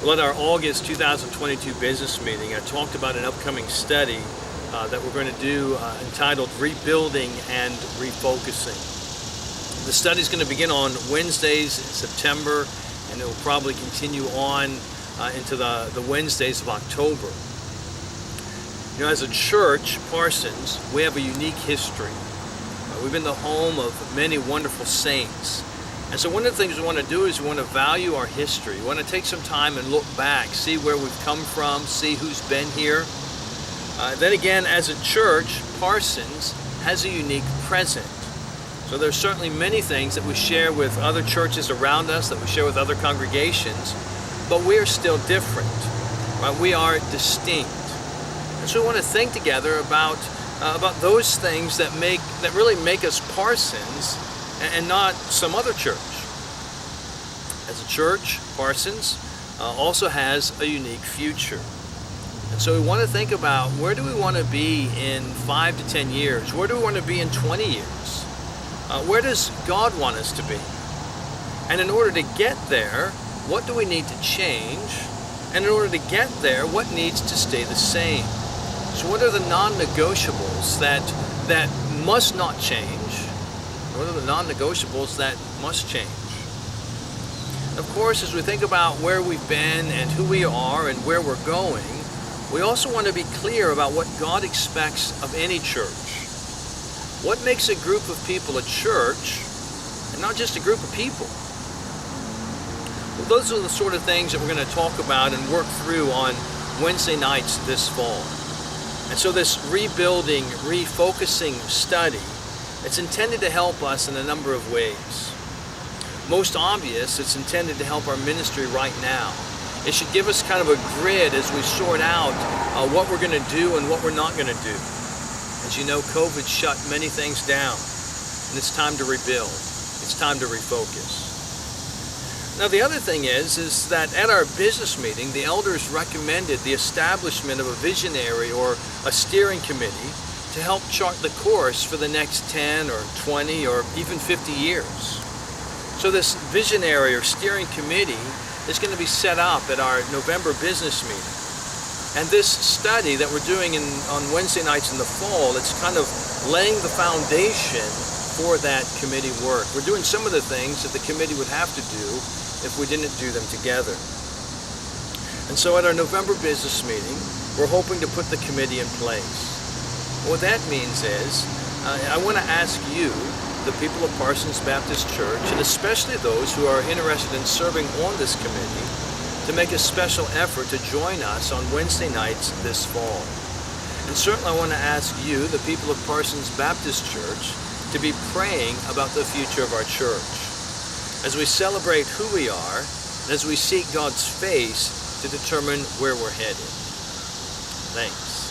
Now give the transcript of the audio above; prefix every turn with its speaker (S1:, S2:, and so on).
S1: Well, at our August 2022 business meeting, I talked about an upcoming study that we're going to do entitled Rebuilding and Refocusing. The study is going to begin on Wednesdays in September, and it will probably continue on into the Wednesdays of October. You know, as a church, Parsons, we have a unique history. We've been the home of many wonderful saints. And so one of the things we want to do is we want to value our history. We want to take some time and look back, see where we've come from, see who's been here. Then again, as a church, Parsons has a unique present. So there's certainly many things that we share with other churches around us, that we share with other congregations, but we are still different. Right? We are distinct. And so we want to think together about those things that really make us Parsons and not some other church. As a church, Parsons also has a unique future. And so we want to think about, where do we want to be in 5 to 10 years? Where do we want to be in 20 years? Where does God want us to be? And in order to get there, what do we need to change? And in order to get there, what needs to stay the same? So what are the non-negotiables that must not change? What are the non-negotiables that must change? Of course, as we think about where we've been and who we are and where we're going, we also want to be clear about what God expects of any church. What makes a group of people a church and not just a group of people? Well, those are the sort of things that we're going to talk about and work through on Wednesday nights this fall. And so this rebuilding, refocusing study, it's intended to help us in a number of ways. Most obvious, it's intended to help our ministry right now. It should give us kind of a grid as we sort out what we're going to do and what we're not going to do. As you know, COVID shut many things down, and it's time to rebuild. It's time to refocus. Now, the other thing is that at our business meeting, the elders recommended the establishment of a visionary or a steering committee to help chart the course for the next 10 or 20 or even 50 years. So this visionary or steering committee is going to be set up at our November business meeting. And this study that we're doing on Wednesday nights in the fall, it's kind of laying the foundation for that committee work. We're doing some of the things that the committee would have to do if we didn't do them together. And so at our November business meeting, we're hoping to put the committee in place. What that means is, I want to ask you, the people of Parsons Baptist Church, and especially those who are interested in serving on this committee, to make a special effort to join us on Wednesday nights this fall. And certainly I want to ask you, the people of Parsons Baptist Church, to be praying about the future of our church as we celebrate who we are and as we seek God's face to determine where we're headed. Thanks.